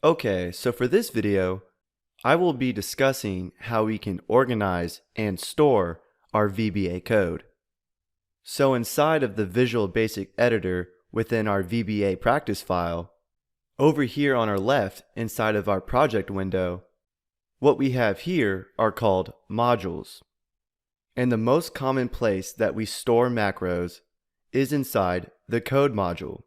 Okay, so for this video, I will be discussing how we can organize and store our VBA code. So inside of the Visual Basic Editor within our VBA practice file, over here on our left inside of our project window, what we have here are called modules. And the most common place that we store macros is inside the code module.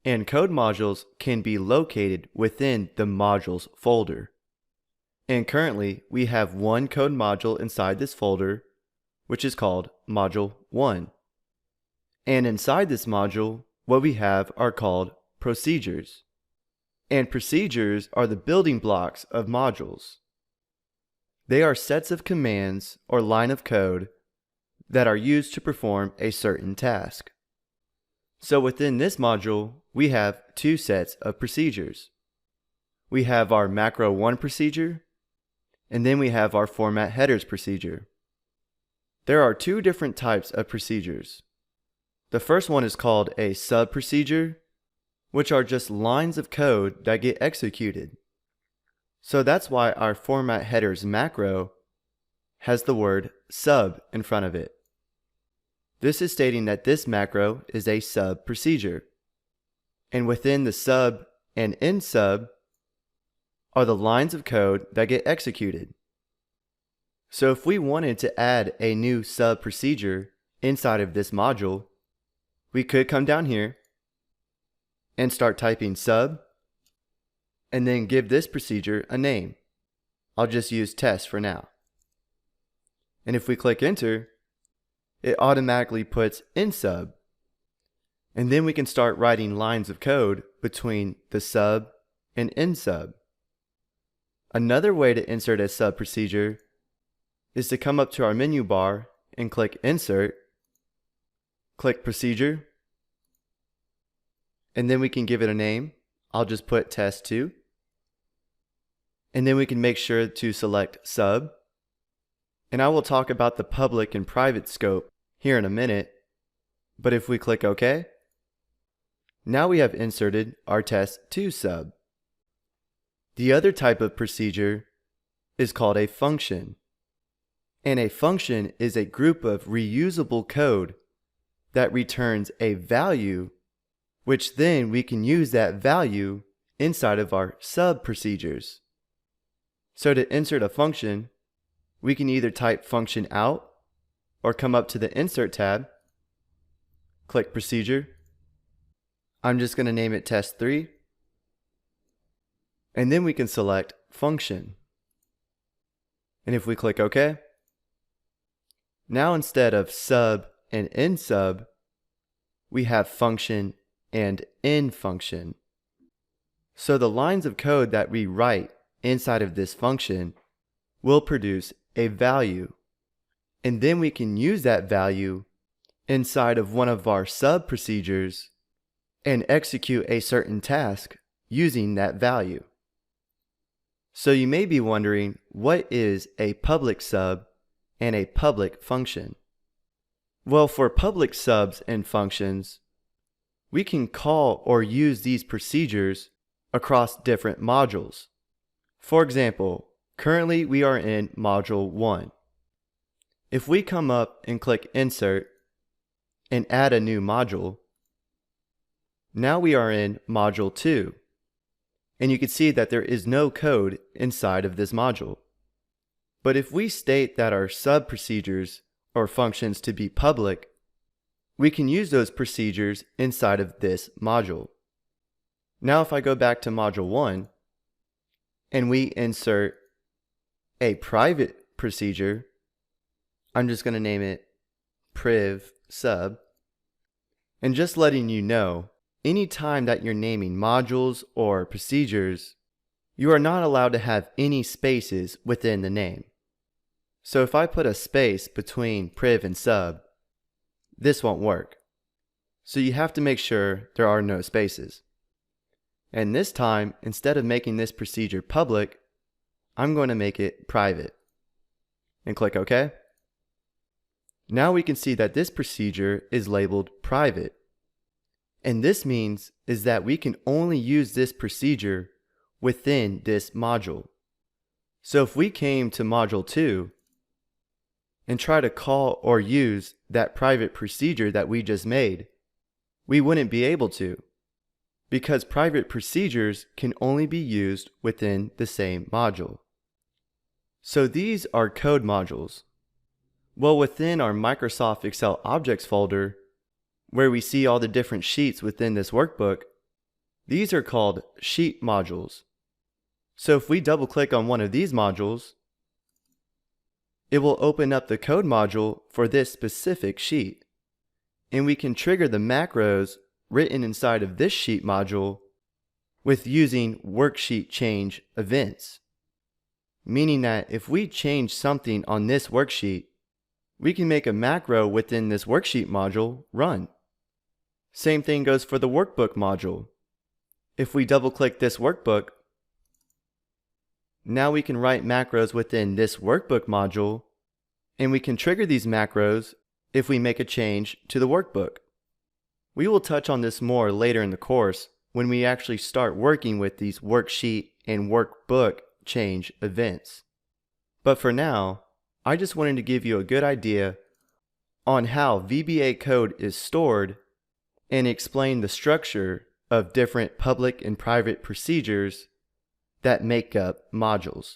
And code modules can be located within the modules folder. And currently we have one code module inside this folder, which is called module 1. And inside this module, what we have are called procedures. And procedures are the building blocks of modules. They are sets of commands or line of code that are used to perform a certain task. So within this module, we have two sets of procedures. We have our macro 1 procedure, and then we have our format headers procedure. There are two different types of procedures. The first one is called a sub procedure, which are just lines of code that get executed. So that's why our format headers macro has the word sub in front of it. This is stating that this macro is a sub procedure. And within the sub and in sub are the lines of code that get executed. So if we wanted to add a new sub procedure inside of this module, we could come down here and start typing sub and then give this procedure a name. I'll just use test for now. And if we click enter, it automatically puts in sub. And then we can start writing lines of code between the sub and in sub. Another way to insert a sub procedure is to come up to our menu bar and click insert, click procedure, and then we can give it a name. I'll just put test 2. And then we can make sure to select sub. And I will talk about the public and private scope here in a minute. But if we click OK, now we have inserted our test 2 sub. The other type of procedure is called a function. And a function is a group of reusable code that returns a value, which then we can use that value inside of our sub procedures. So to insert a function, we can either type function out or come up to the insert tab, click procedure. I'm just going to name it test 3. And then we can select function. And if we click OK, now instead of sub and in sub, we have function and in function. So the lines of code that we write inside of this function will produce a value. And then we can use that value inside of one of our sub procedures and execute a certain task using that value. So you may be wondering, what is a public sub and a public function? Well, for public subs and functions, we can call or use these procedures across different modules. For example, currently we are in module 1. If we come up and click insert and add a new module, now we are in module 2. And you can see that there is no code inside of this module. But if we state that our sub procedures or functions to be public, we can use those procedures inside of this module. Now if I go back to module 1 and we insert a private procedure, I'm just going to name it priv sub. And just letting you know, anytime that you're naming modules or procedures, you are not allowed to have any spaces within the name. So if I put a space between priv and sub, this won't work. So you have to make sure there are no spaces. And this time, instead of making this procedure public, I'm going to make it private. And click OK. Now we can see that this procedure is labeled private. And this means is that we can only use this procedure within this module. So if we came to module 2 and try to call or use that private procedure that we just made, we wouldn't be able to, because private procedures can only be used within the same module. So these are code modules. Well, within our Microsoft Excel Objects folder, where we see all the different sheets within this workbook, these are called sheet modules. So if we double click on one of these modules, it will open up the code module for this specific sheet. And we can trigger the macros written inside of this sheet module with using worksheet change events. Meaning that if we change something on this worksheet, we can make a macro within this worksheet module run. Same thing goes for the workbook module. If we double click this workbook, now we can write macros within this workbook module, and we can trigger these macros if we make a change to the workbook. We will touch on this more later in the course when we actually start working with these worksheet and workbook change events. But for now, I just wanted to give you a good idea on how VBA code is stored and explain the structure of different public and private procedures that make up modules.